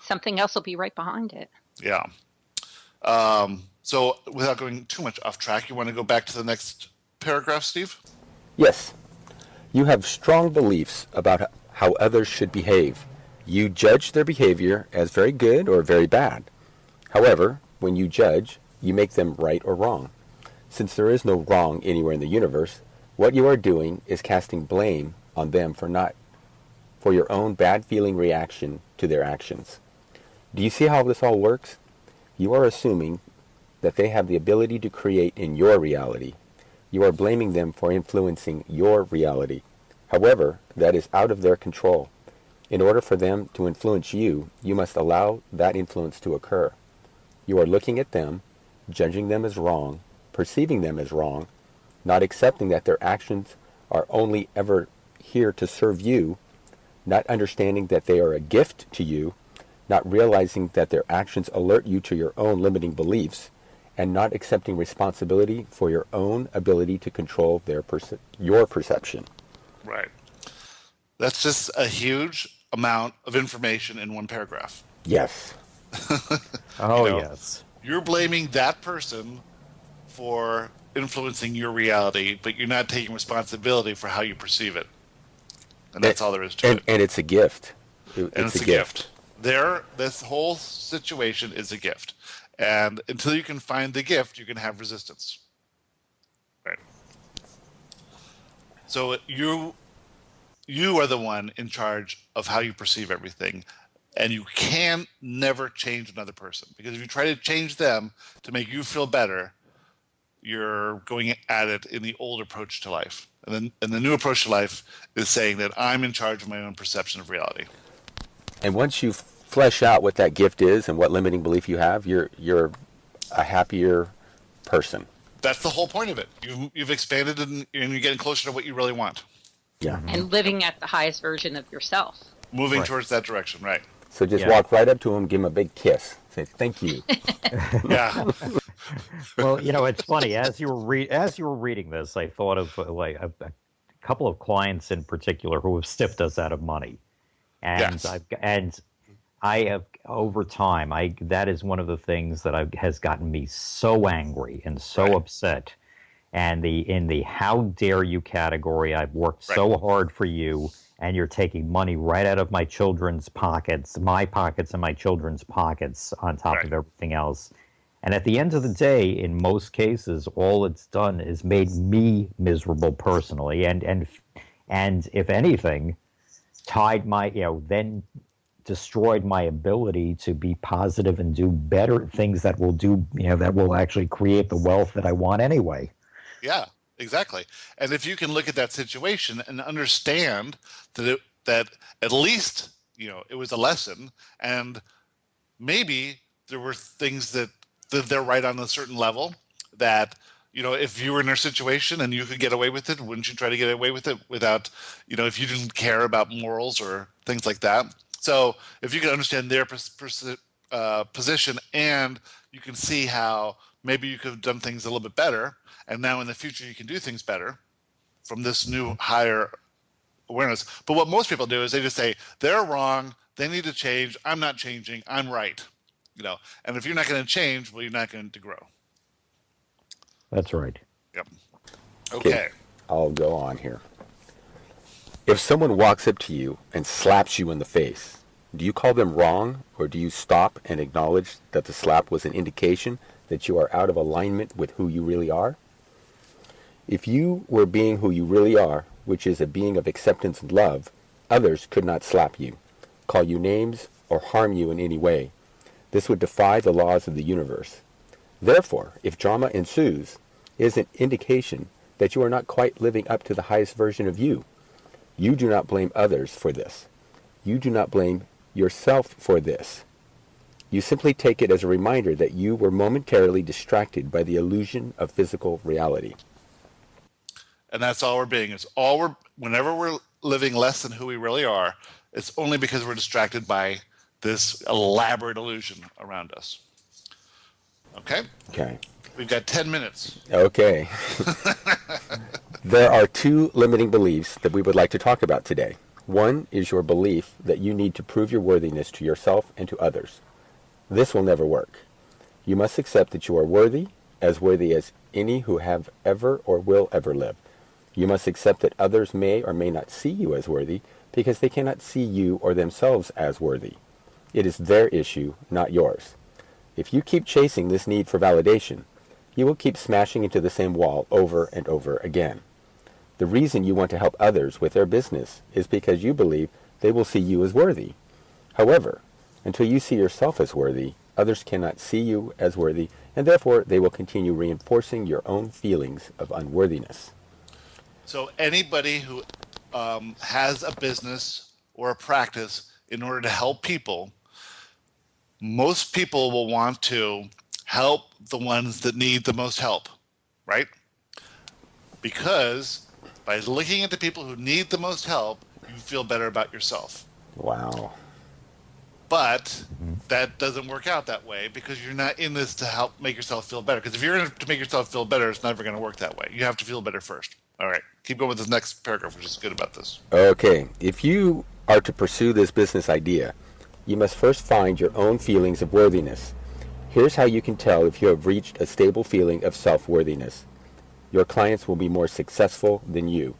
Something else will be right behind it. Yeah. So without going too much off track, you want to go back to the next paragraph, Steve? Yes. You have strong beliefs about how others should behave. You judge their behavior as very good or very bad. However, when you judge, you make them right or wrong. Since there is no wrong anywhere in the universe, what you are doing is casting blame on them for your own bad feeling reaction to their actions. Do you see how this all works? You are assuming that they have the ability to create in your reality. You are blaming them for influencing your reality. However, that is out of their control. In order for them to influence you, you must allow that influence to occur. You are looking at them, judging them as wrong, perceiving them as wrong, not accepting that their actions are only ever here to serve you, not understanding that they are a gift to you, not realizing that their actions alert you to your own limiting beliefs, and not accepting responsibility for your own ability to control your perception. Right. That's just a huge amount of information in one paragraph. Yes. Oh, You know, yes. You're blaming that person for influencing your reality, but you're not taking responsibility for how you perceive it. And that's all there is to it. And it's a gift. And it's a gift. This whole situation is a gift. And until you can find the gift, you can have resistance. Right. So you are the one in charge of how you perceive everything. And you can never change another person. Because if you try to change them to make you feel better, you're going at it in the old approach to life. And the new approach to life is saying that I'm in charge of my own perception of reality. And once you flesh out what that gift is and what limiting belief you have, you're a happier person. That's the whole point of it. You've expanded and you're getting closer to what you really want. Yeah. And living at the highest version of yourself. Moving towards that direction, right? So just walk right up to him, give him a big kiss, say thank you. Yeah. Well, it's funny. As you were reading this, I thought of like a couple of clients in particular who have stiffed us out of money, and Yes. I have over time. That is one of the things that has gotten me so angry and so upset. And in the how dare you category, I've worked so hard for you, and you're taking money right out of my children's pockets, my pockets and my children's pockets, on top of everything else. And at the end of the day, in most cases, all it's done is made me miserable personally, and if anything, tied my then destroyed my ability to be positive and do better things that will actually create the wealth that I want anyway. Yeah, exactly. And if you can look at that situation and understand that at least, it was a lesson, and maybe there were things that they're right on a certain level that, if you were in their situation and you could get away with it, wouldn't you try to get away with it without, if you didn't care about morals or things like that? So if you can understand their position, and you can see how maybe you could have done things a little bit better, and now in the future you can do things better from this new higher awareness. But what most people do is they just say, they're wrong, they need to change, I'm not changing, I'm right. And if you're not going to change, well, you're not going to grow. That's right. Yep. Okay. I'll go on here. If someone walks up to you and slaps you in the face, do you call them wrong, or do you stop and acknowledge that the slap was an indication that you are out of alignment with who you really are? If you were being who you really are, which is a being of acceptance and love, others could not slap you, call you names, or harm you in any way. This would defy the laws of the universe. Therefore, if drama ensues, it is an indication that you are not quite living up to the highest version of you. You do not blame others for this. You do not blame yourself for this. You simply take it as a reminder that you were momentarily distracted by the illusion of physical reality. And that's all we're being. Whenever we're living less than who we really are, it's only because we're distracted by this elaborate illusion around us. Okay? Okay. We've got 10 minutes. Okay. There are two limiting beliefs that we would like to talk about today. One is your belief that you need to prove your worthiness to yourself and to others. This will never work. You must accept that you are worthy as any who have ever or will ever live. You must accept that others may or may not see you as worthy because they cannot see you or themselves as worthy. It is their issue, not yours. If you keep chasing this need for validation, you will keep smashing into the same wall over and over again. The reason you want to help others with their business is because you believe they will see you as worthy. However, until you see yourself as worthy, others cannot see you as worthy, and therefore they will continue reinforcing your own feelings of unworthiness. So anybody who has a business or a practice in order to help people, most people will want to help the ones that need the most help, right? because by looking at the people who need the most help, you feel better about yourself. Wow. But that doesn't work out that way because you're not in this to help make yourself feel better. Because if you're in it to make yourself feel better, it's never going to work that way. You have to feel better first. All right. Keep going with this next paragraph, which is good about this. Okay. If you are to pursue this business idea, you must first find your own feelings of worthiness. Here's how you can tell if you have reached a stable feeling of self-worthiness. Your clients will be more successful than you.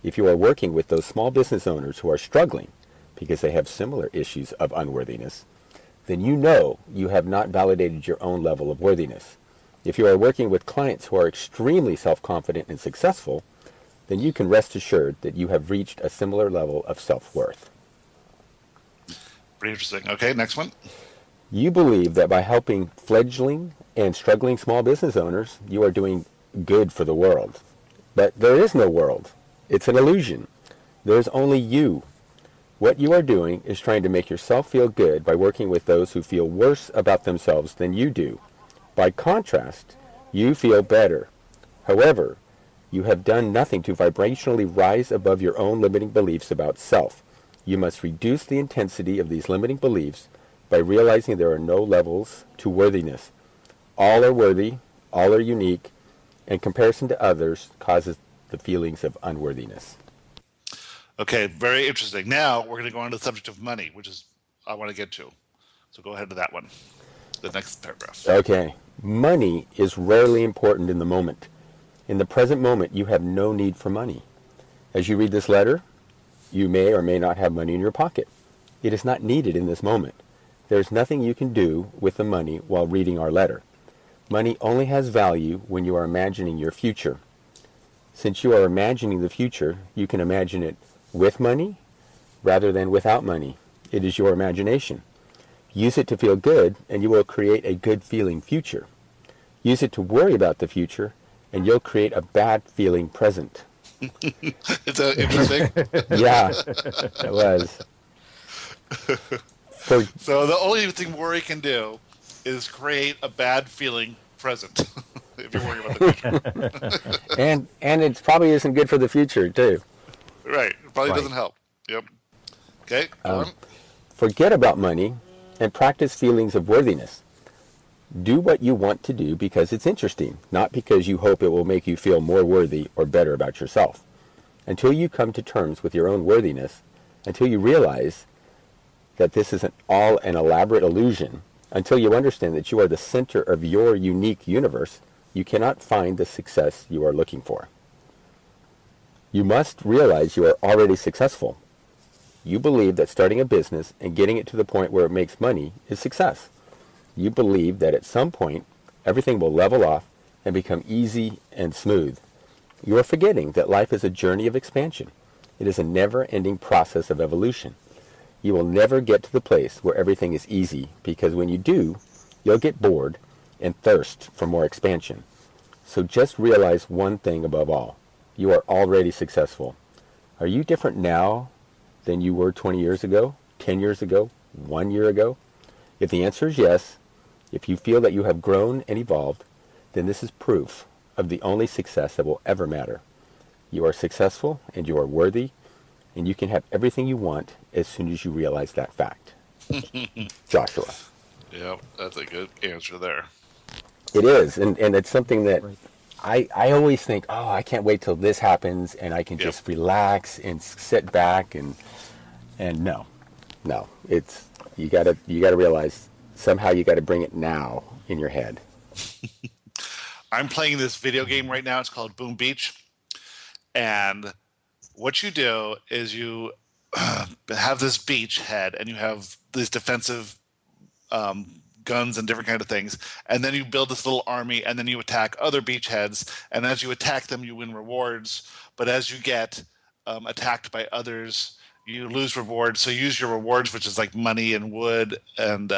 If you are working with those small business owners who are struggling because they have similar issues of unworthiness, then you know you have not validated your own level of worthiness. If you are working with clients who are extremely self-confident and successful, then you can rest assured that you have reached a similar level of self-worth. Pretty interesting. Okay, next one. You believe that by helping fledgling and struggling small business owners, you are doing good for the world. But there is no world. It's an illusion. There's only you. What you are doing is trying to make yourself feel good by working with those who feel worse about themselves than you do. By contrast, you feel better. However, you have done nothing to vibrationally rise above your own limiting beliefs about self. You must reduce the intensity of these limiting beliefs by realizing there are no levels to worthiness. All are worthy, all are unique, and comparison to others causes the feelings of unworthiness. Okay, very interesting. Now we're going to go on to the subject of money, which is I want to get to. So go ahead to that one, the next paragraph. Okay. Money is rarely important in the moment. In the present moment, you have no need for money. As you read this letter, you may or may not have money in your pocket. It is not needed in this moment. There's nothing you can do with the money while reading our letter. Money only has value when you are imagining your future. Since you are imagining the future, you can imagine it with money rather than without money. It is your imagination. Use it to feel good, and you will create a good-feeling future. Use it to worry about the future, and you'll create a bad-feeling present. Is that interesting? Yeah, it was. So the only thing worry can do is create a bad feeling present if you're worrying about the future. and it probably isn't good for the future, too. Right. It probably Right. doesn't help. Yep. Okay. Go on. Forget about money and practice feelings of worthiness. Do what you want to do because it's interesting, not because you hope it will make you feel more worthy or better about yourself. Until you come to terms with your own worthiness, until you realize that this isn't all an elaborate illusion, until you understand that you are the center of your unique universe, you cannot find the success you are looking for. You must realize you are already successful. You believe that starting a business and getting it to the point where it makes money is success. You believe that at some point everything will level off and become easy and smooth. You are forgetting that life is a journey of expansion. It is a never-ending process of evolution. You will never get to the place where everything is easy because when you do, you'll get bored and thirst for more expansion. So just realize one thing above all. You are already successful. Are you different now than you were 20 years ago, 10 years ago, 1 year ago? If the answer is yes, if you feel that you have grown and evolved, then this is proof of the only success that will ever matter. You are successful and you are worthy, and you can have everything you want as soon as you realize that fact. Joshua. Yep. That's a good answer there. It is, and it's something that I always think, oh, I can't wait till this happens and I can just relax and sit back and no, it's you gotta realize somehow you gotta bring it now in your head. I'm playing this video game right now. It's called Boom Beach, and what you do is you have this beach head and you have these defensive guns and different kind of things, and then you build this little army and then you attack other beachheads, and as you attack them you win rewards, but as you get attacked by others you lose rewards. So you use your rewards, which is like money and wood and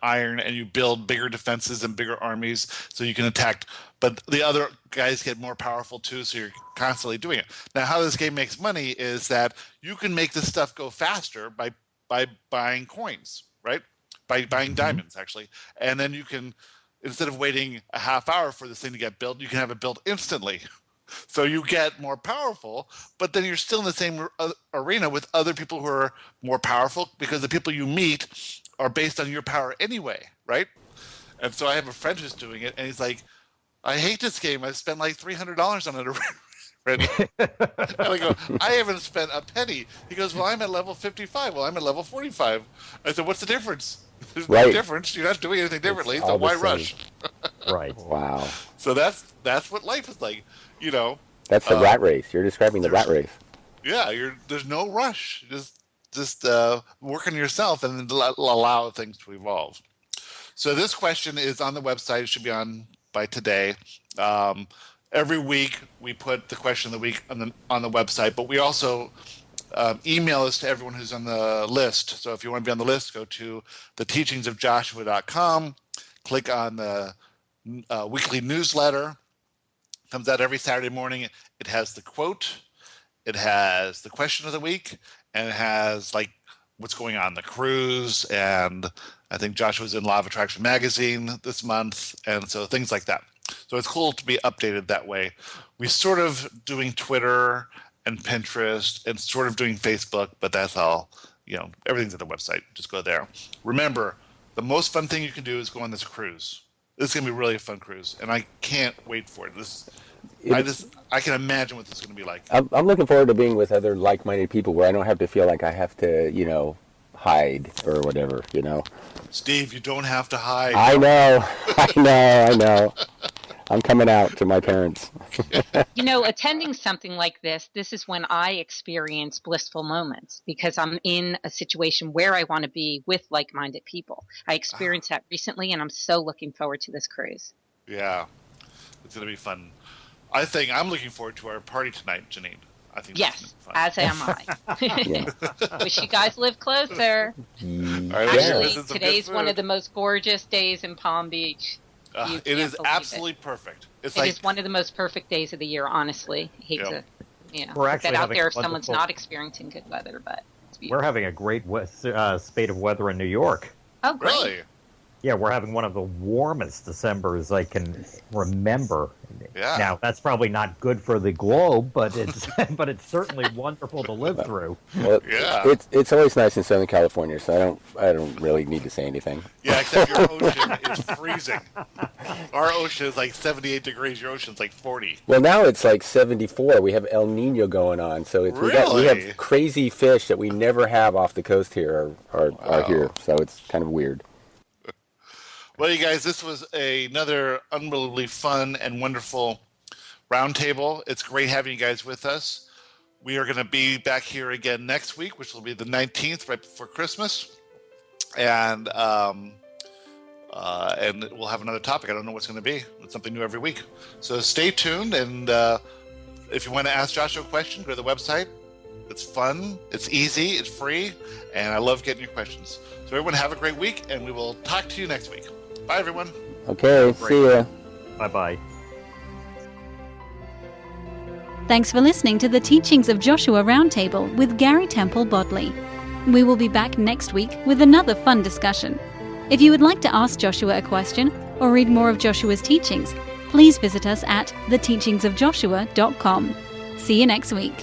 iron, and you build bigger defenses and bigger armies so you can attack, but the other guys get more powerful too, so you're constantly doing it. Now how this game makes money is that you can make this stuff go faster by buying coins, right? By buying diamonds, actually. And then you can, instead of waiting a half hour for this thing to get built, you can have it built instantly. So you get more powerful, but then you're still in the same arena with other people who are more powerful, because the people you meet are based on your power anyway, right? And so I have a friend who's doing it, and he's like, I hate this game. I spent like $300 on it already. And I go, I haven't spent a penny. He goes, well, I'm at level 55. Well, I'm at level 45. I said, what's the difference? There's no difference. You're not doing anything differently, so why rush? Right. Wow. So that's what life is like, you know. That's the rat race. You're describing the rat race. Yeah, there's no rush. Just work on yourself and then allow things to evolve. So this question is on the website. It should be on by today. Every week we put the question of the week on the website, but we also email this to everyone who's on the list. So if you want to be on the list, go to theteachingsofjoshua.com, click on the weekly newsletter. It comes out every Saturday morning. It has the quote, it has the question of the week, and it has like what's going on the cruise. And I think Joshua's in Law of Attraction magazine this month, and so things like that. So it's cool to be updated that way. We sort of doing Twitter and Pinterest and sort of doing Facebook, but that's all, everything's at the website. Just go there. Remember, the most fun thing you can do is go on this cruise. This is going to be really a fun cruise, and I can't wait for it. I can imagine what this is going to be like. I'm looking forward to being with other like-minded people where I don't have to feel like I have to, hide or whatever, Steve, you don't have to hide. I know. I'm coming out to my parents. Attending something like this is when I experience blissful moments, because I'm in a situation where I want to be with like-minded people. I experienced that recently, and I'm so looking forward to this cruise. Yeah, it's going to be fun. I think I'm looking forward to our party tonight, Janine. I think yes, as am I. Wish you guys lived closer. Right, actually, today's one of the most gorgeous days in Palm Beach. It is absolutely perfect. It is one of the most perfect days of the year, honestly. I hate to, We're put that out there if wonderful... someone's not experiencing good weather, but it's beautiful. We're having a great spate of weather in New York. Oh, great. Really? Yeah, we're having one of the warmest Decembers I can remember. Yeah. Now, that's probably not good for the globe, but it's certainly wonderful to live through. Well, yeah. It's always nice in Southern California, so I don't really need to say anything. Yeah, except your ocean is freezing. Our ocean is like 78 degrees. Your ocean's like 40. Well, now it's like 74. We have El Nino going on, so we have crazy fish that we never have off the coast here are here, so it's kind of weird. Well, you guys, this was another unbelievably fun and wonderful roundtable. It's great having you guys with us. We are going to be back here again next week, which will be the 19th, right before Christmas. And we'll have another topic. I don't know what's going to be. It's something new every week. So stay tuned. And if you want to ask Joshua a question, go to the website. It's fun. It's easy. It's free. And I love getting your questions. So everyone have a great week, and we will talk to you next week. Bye, everyone. Okay, see ya. Bye-bye. Thanks for listening to the Teachings of Joshua Roundtable with Gary Temple Bodley. We will be back next week with another fun discussion. If you would like to ask Joshua a question or read more of Joshua's teachings, please visit us at theteachingsofjoshua.com. See you next week.